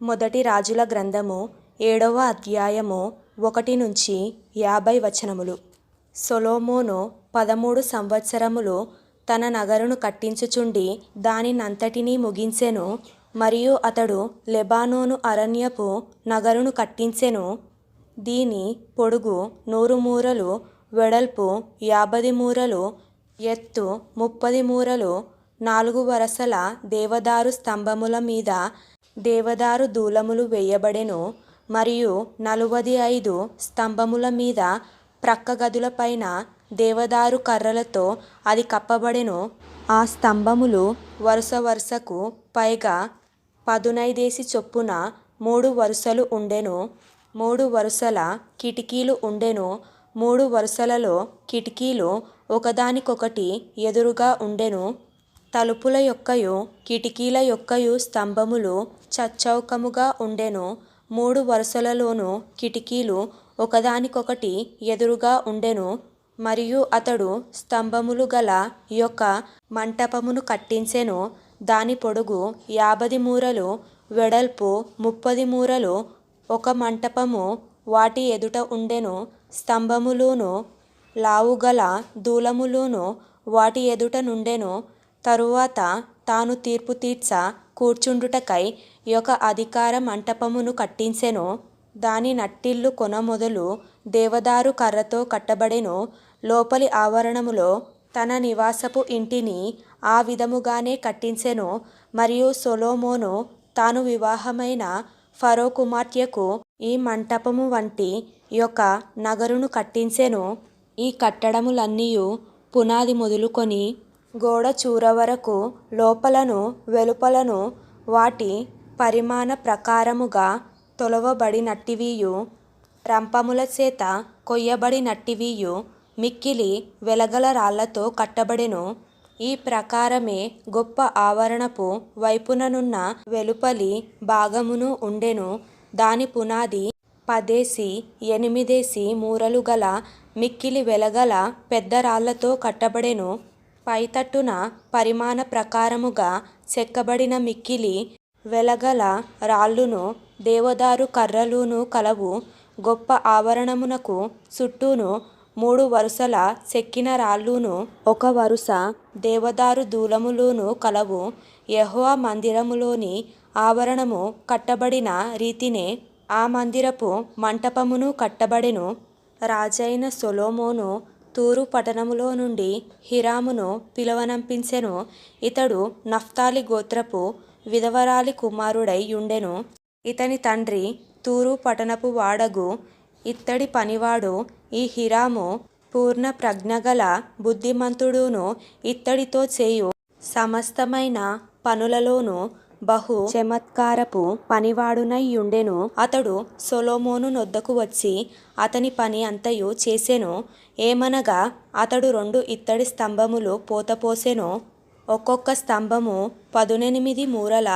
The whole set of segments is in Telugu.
మొదటి రాజుల గ్రంథము 7వ అధ్యాయము 1-50 వచనములు. సొలొమోను 13 సంవత్సరములు తన నగరును కట్టించుచుండి దానినంతటినీ ముగించెను. మరియు అతడు లెబానోను అరణ్యపు నగరును కట్టించెను. దీని పొడుగు 100 మూరలు, వెడల్పు 50 మూరలు, ఎత్తు 30 మూరలు. 4 వరసల దేవదారు స్తంభముల మీద దేవదారు దూలములు వేయబడెను. మరియు 45 స్తంభముల మీద ప్రక్క గదులపైన దేవదారు కర్రలతో అది కప్పబడెను. ఆ స్తంభములు వరుస వరుసకు పైగా 15 చొప్పున 3 వరుసలు ఉండెను. 3 వరుసల కిటికీలు ఉండెను. 3 వరుసలలో కిటికీలు ఒకదానికొకటి ఎదురుగా ఉండెను. తలుపుల యొక్కయు కిటికీల యొక్కయు స్తంభములు చచ్చౌకముగా ఉండెను. 3 వరుసలలోనూ కిటికీలు ఒకదానికొకటి ఎదురుగా ఉండెను. మరియు అతడు స్తంభములు గల యొక్క మంటపమును కట్టించెను. దాని పొడుగు 50 మూరలు, వెడల్పు 30 మూరలు. ఒక మంటపము వాటి ఎదుట ఉండెను. స్తంభములును లావుగల దూలములును వాటి ఎదుట నుండెను. తరువాత తాను తీర్పు తీర్చ కూర్చుండుటకై యొక్క అధికార మంటపమును కట్టించెను. దాని నట్టిల్లు కొన మొదలు దేవదారు కర్రతో కట్టబడెను. లోపలి ఆవరణములో తన నివాసపు ఇంటిని ఆ విధముగానే కట్టించెను. మరియు సొలొమోను తాను వివాహమైన ఫరో కుమార్తెకు ఈ మంటపము వంటి యొక్క నగరును కట్టించెను. ఈ కట్టడములన్నీయు పునాది మొదలుకొని గోడ చూర వరకు లోపలను వెలుపలను వాటి పరిమాణ ప్రకారముగా తొలవబడినట్టివియు రంపముల చేత కొయ్యబడినట్టివియు మిక్కిలి వెలగల రాళ్లతో కట్టబడెను. ఈ ప్రకారమే గొప్ప ఆవరణపు వైపుననున్న వెలుపలి భాగమును ఉండెను. దాని పునాది 10 మూరలు గల మిక్కిలి వెలగల పెద్ద రాళ్లతో కట్టబడెను. పైతట్టున పరిమాణ ప్రకారముగా చెక్కబడిన మిక్కిలి వెలగల రాళ్ళును దేవదారు కర్రలును కలవు. గొప్ప ఆవరణమునకు చుట్టూను 3 వరుసల చెక్కిన రాళ్ళును 1 వరుస దేవదారు దూలములును కలవు. యెహోవా మందిరములోని ఆవరణము కట్టబడిన రీతినే ఆ మందిరపు మంటపమును కట్టబడెను. రాజైన సొలొమోను తూరు పట్టణములో నుండి హీరామును పిలువనంపించెను. ఇతడు నఫ్తాలి గోత్రపు విధవరాలి కుమారుడై యుండెను. ఇతని తండ్రి తూరు పట్టణపు వాడగు ఇత్తడి పనివాడు. ఈ హీరాము పూర్ణ ప్రజ్ఞగల బుద్ధిమంతుడును. ఇత్తడితో చేయు సమస్తమైన పనులలోనూ బహు చమత్కారపు పనివాడునై యుండెను. అతడు సొలొమోను నొద్దకు వచ్చి అతని పని అంతయు చేసెను. ఏమనగా అతడు 2 ఇత్తడి స్తంభములు పోతపోసెను. ఒక్కొక్క స్తంభము 18 మూరల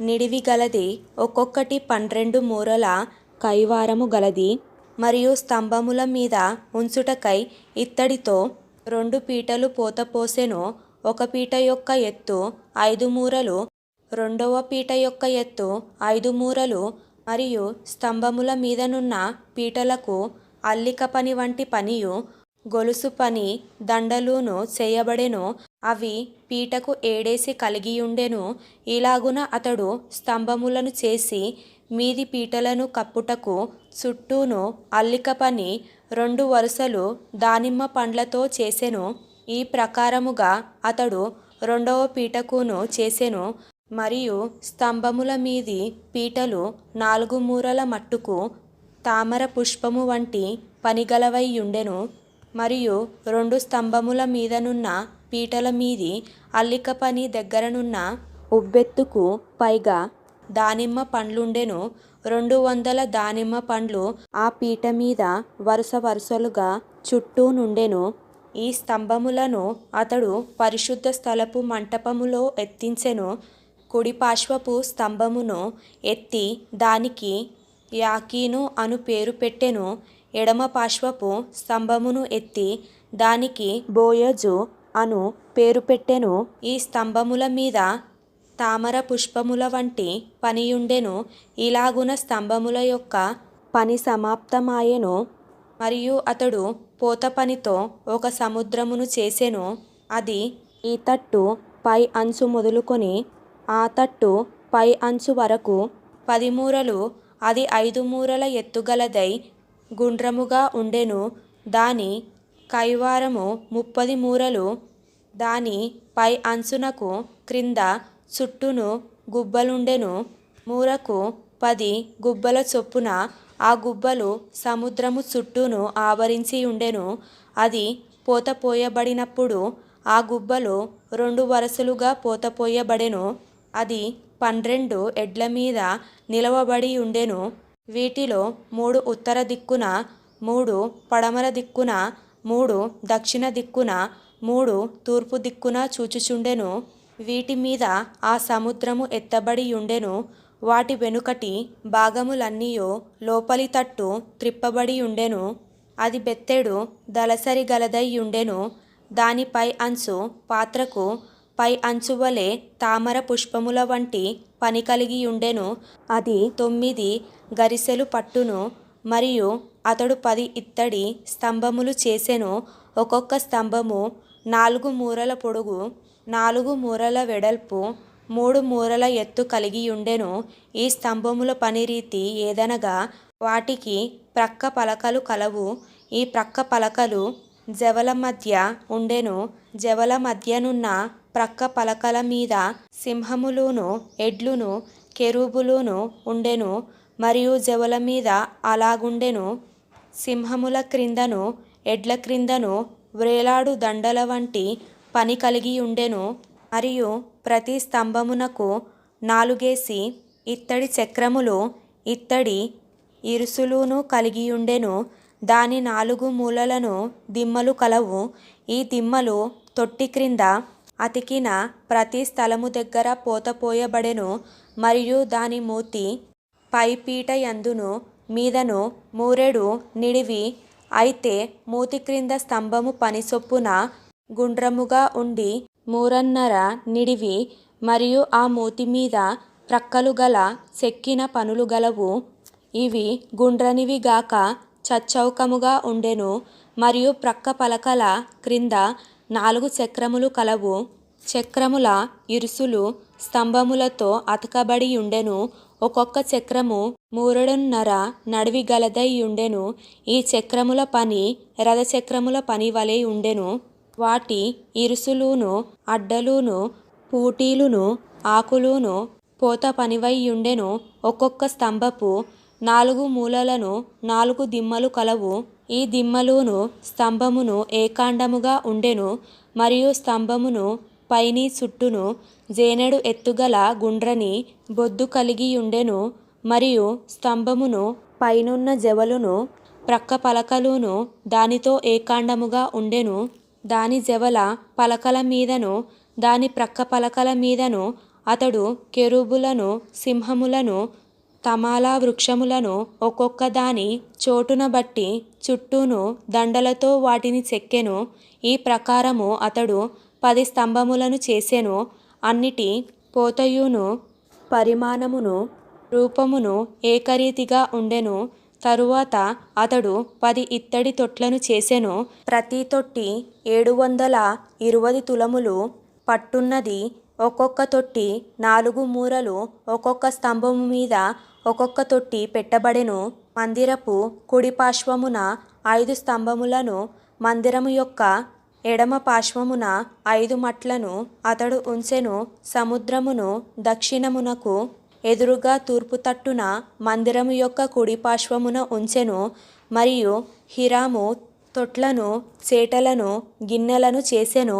నిడివి గలది, ఒక్కొక్కటి 12 మూరల కైవారము గలది. మరియు స్తంభముల మీద ఉంచుటకై ఇత్తడితో 2 పీటలు పోతపోసెను. ఒక పీట యొక్క ఎత్తు 5 మూరలు, రెండవ పీట యొక్క ఎత్తు 5 మూరలు. మరియు స్తంభముల మీదనున్న పీటలకు అల్లిక పని వంటి పనియు గొలుసు పని దండలును చేయబడెను. అవి పీటకు 7 కలిగియుండెను. ఇలాగున అతడు స్తంభములను చేసి మీది పీటలను కప్పుటకు చుట్టూను అల్లిక పని 2 వరుసలు దానిమ్మ పండ్లతో చేసెను. ఈ ప్రకారముగా అతడు 2వ పీటకును చేసెను. మరియు స్తంభముల మీది పీటలు 4 మూరల మట్టుకు తామర పుష్పము వంటి పనిగలవై యుండెను. మరియు 2 స్తంభముల మీదనున్న పీటల మీది అల్లిక పని దగ్గరనున్న ఉబ్బెత్తుకు పైగా దానిమ్మ పండ్లుండెను. 200 దానిమ్మ పండ్లు ఆ పీట మీద వరుస వరుసలుగా చుట్టూ నుండెను. ఈ స్తంభములను అతడు పరిశుద్ధ స్థలపు మంటపములో ఎత్తించెను. కుడి పార్శ్వపు స్తంభమును ఎత్తి దానికి యాకీను అను పేరు పెట్టెను. ఎడమ పార్శ్వపు స్తంభమును ఎత్తి దానికి బోయజు అను పేరు పెట్టెను. ఈ స్తంభముల మీద తామర పుష్పముల వంటి పనియుండెను. ఇలాగున స్తంభముల యొక్క పని సమాప్తమాయెను. మరియు అతడు పోత పనితో ఒక సముద్రమును చేసెను. అది ఈ తట్టు పై అంచు మొదలుకొని ఆ తట్టు పై అంచు వరకు 10 మూరలు, అది 5 మూరల ఎత్తుగలదై గుండ్రముగా ఉండెను. దాని కైవారము 30 మూరలు. దాని పై అంచునకు క్రింద చుట్టూను గుబ్బలుండెను. మూరకు 10 గుబ్బల చొప్పున ఆ గుబ్బలు సముద్రము చుట్టూను ఆవరించి ఉండెను. అది పోతపోయబడినప్పుడు ఆ గుబ్బలు 2 వరుసలుగా పోతపోయబడెను. అది 12 ఎడ్ల మీద నిలవబడి ఉండెను. వీటిలో 3 ఉత్తర దిక్కున, 3 పడమర దిక్కున, 3 దక్షిణ దిక్కున, 3 తూర్పు దిక్కున చూచుచుండెను. వీటి మీద ఆ సముద్రము ఎత్తబడి ఉండెను. వాటి వెనుకటి భాగములన్నీయు లోపలి తట్టు త్రిప్పబడి ఉండెను. అది బెత్తెడు దళసరి గలదై ఉండెను. దాని పై అంచు పాత్రకు పై అంచు వలె తామర పుష్పముల వంటి పని కలిగి ఉండెను. అది 9 గరిసెలు పట్టును. మరియు అతడు 10 ఇత్తడి స్తంభములు చేసెను. ఒక్కొక్క స్తంభము 4 మూరల పొడుగు, 4 మూరల వెడల్పు, 3 మూరల ఎత్తు కలిగి ఉండెను. ఈ స్తంభముల పనిరీతి ఏదనగా వాటికి ప్రక్క పలకలు కలవు. ఈ ప్రక్క పలకలు జవల మధ్య ఉండెను. జవల మధ్యనున్న ప్రక్క పలకల మీద సింహములును, ఎడ్లును, కెరూబులును ఉండెను. మరియు జవల మీద అలాగుండెను. సింహముల క్రిందను, ఎడ్ల క్రిందను వ్రేలాడు దండల వంటి పని కలిగి ఉండెను. మరియు ప్రతి స్తంభమునకు 4 ఇత్తడి చక్రములు, ఇత్తడి ఇరుసులును కలిగియుండెను. దాని 4 మూలలను దిమ్మలు కలవు. ఈ దిమ్మలు తొట్టి క్రింద అతికిన ప్రతి స్థలము దగ్గర పోతపోయబడెను. మరియు దాని మూతి పై పీట యందును మీదను మూరెడు నిడివి. అయితే మూతి క్రింద స్తంభము పని చొప్పున గుండ్రముగా ఉండి మూరన్నర నిడివి. మరియు ఆ మూతి మీద ప్రక్కలు గల చెక్కిన పనులు గలవు. ఇవి గుండ్రనివి గాక చచ్చౌకముగా ఉండెను. మరియు ప్రక్క పలకల క్రింద 4 చక్రములు కలవు. చక్రముల ఇరుసులు స్తంభములతో అతకబడి ఉండెను. ఒక్కొక్క చక్రము మూరెడున్నర నడివి గలదై ఉండెను. ఈ చక్రముల పని రథచక్రముల పని వలె ఉండెను. వాటి ఇరుసులును, అడ్డలును, పూటీలును, ఆకులును పోత పనివై ఉండెను. ఒక్కొక్క స్తంభపు 4 మూలలను 4 దిమ్మలు కలవు. ఈ దిమ్మలును స్తంభమును ఏకాండముగా ఉండెను. మరియు స్తంభమును పైని చుట్టూను జేనెడు ఎత్తుగల గుండ్రని బొద్దు కలిగియుండెను. మరియు స్తంభమును పైనున్న జవలును ప్రక్క పలకలును దానితో ఏకాండముగా ఉండెను. దాని జవల పలకల మీదను దాని ప్రక్క పలకల మీదను అతడు కెరూబులను, సింహములను, తమాల వృక్షములను ఒక్కొక్క దాని చోటున బట్టి చుట్టూను దండలతో వాటిని చెక్కెను. ఈ ప్రకారము అతడు 10 స్తంభములను చేసెను. అన్నిటి పోతయును పరిమాణమును రూపమును ఏకరీతిగా ఉండెను. తరువాత అతడు 10 ఇత్తడి తొట్లను చేసెను. ప్రతి తొట్టి 720 తులములు పట్టున్నది. ఒక్కొక్క తొట్టి 4 మూరలు. ఒక్కొక్క స్తంభము మీద ఒక్కొక్క తొట్టి పెట్టబడెను. మందిరపు కుడి పార్శ్వమున 5 స్తంభములను, మందిరము యొక్క ఎడమ పార్శ్వమున 5 మట్లను అతడు ఉంచెను. సముద్రమును దక్షిణమునకు ఎదురుగా తూర్పు తట్టున మందిరము యొక్క కుడి పార్శ్వమున ఉంచెను. మరియు హీరాము తొట్లను, చేటలను, గిన్నెలను చేసెను.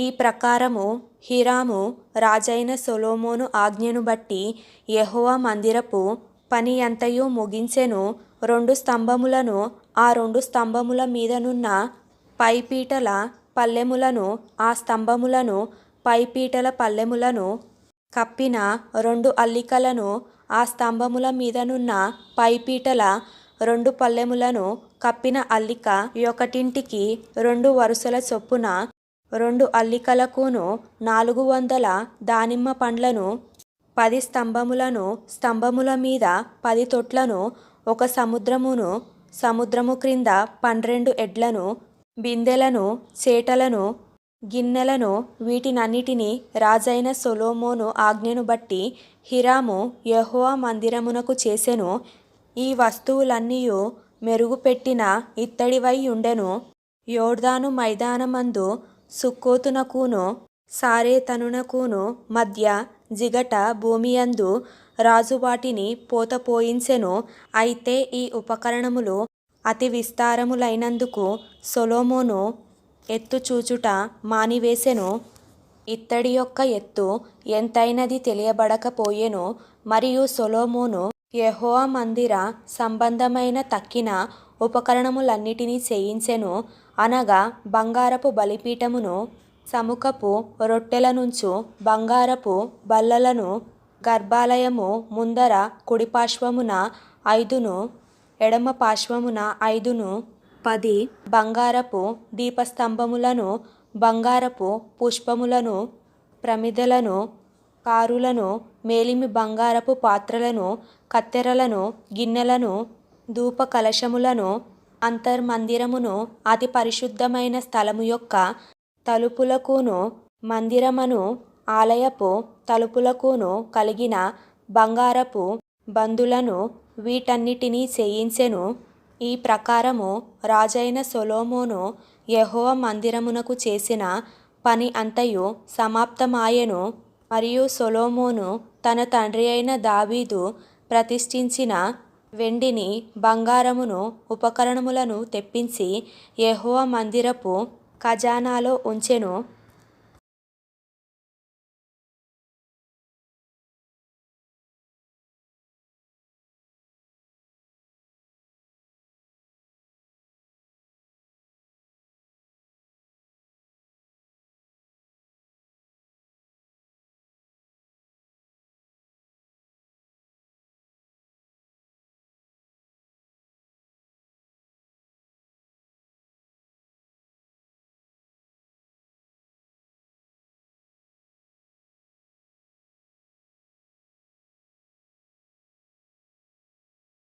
ఈ ప్రకారము హీరాము రాజైన సొలొమోను ఆజ్ఞను బట్టి యెహోవా మందిరపు పని అంతయు ముగించెను. 2 స్తంభములను, ఆ 2 స్తంభముల మీదనున్న పైపీటల పల్లెములను, ఆ స్తంభములను, పైపీటల పల్లెములను కప్పిన 2 అల్లికలను, ఆ స్తంభముల మీదనున్న పైపీటల 2 పల్లెములను కప్పిన అల్లిక యొకటింటికి 2 వరుసల చొప్పున 2 అల్లికలకును 400 దానిమ్మ పండ్లను, 10 స్తంభములను, స్తంభముల మీద 10 తొట్లను, ఒక సముద్రమును, సముద్రము క్రింద 12 ఎడ్లను, బిందెలను, చేటలను, గిన్నెలను, వీటినన్నిటినీ రాజైన సొలొమోను ఆజ్ఞను బట్టి హీరాము యెహోవా మందిరమునకు చేసెను. ఈ వస్తువులన్నీయు మెరుగుపెట్టిన ఇత్తడివై ఉండెను. యొర్దాను మైదానమందు సుక్కోతునకును సారెతనునకును మధ్య జిగట భూమియందు రాజు వాటిని పోత పోయించెను. అయితే ఈ ఉపకరణములు అతి విస్తారములైనందుకు సొలొమోను ఎత్తు చూచుట మానివేసెను. ఇత్తడి యొక్క ఎత్తు ఎంతైనది తెలియబడకపోయెను. మరియు సొలొమోను యెహోవా మందిర సంబంధమైన తక్కిన ఉపకరణములన్నిటినీ చేయించెను. అనగా బంగారపు బలిపీఠమును, సముఖపు రొట్టెలనుంచు బంగారపు బల్లలను, గర్భాలయము ముందర కుడి పార్శ్వమున 5ను, ఎడమ పార్శ్వమున 5ను, 10 బంగారపు దీపస్తంభములను, బంగారపు పుష్పములను, ప్రమిదలను, కారులను, మేలిమి బంగారపు పాత్రలను, కత్తెరలను, గిన్నెలను, ధూప కలశములను, అంతర్మందిరమును, అతి పరిశుద్ధమైన స్థలము యొక్క తలుపులకును, మందిరమను ఆలయపు తలుపులకును కలిగిన బంగారపు బందులను, వీటన్నిటినీ చేయించెను. ఈ ప్రకారము రాజైన సొలొమోను యెహోవా మందిరమునకు చేసిన పని అంతయు సమాప్తమాయెను. మరియు సొలొమోను తన తండ్రి అయిన దావీదు ప్రతిష్ఠించిన వెండిని, బంగారమును, ఉపకరణములను తెప్పించి యెహోవా మందిరపు ఖజానాలో ఉంచెను.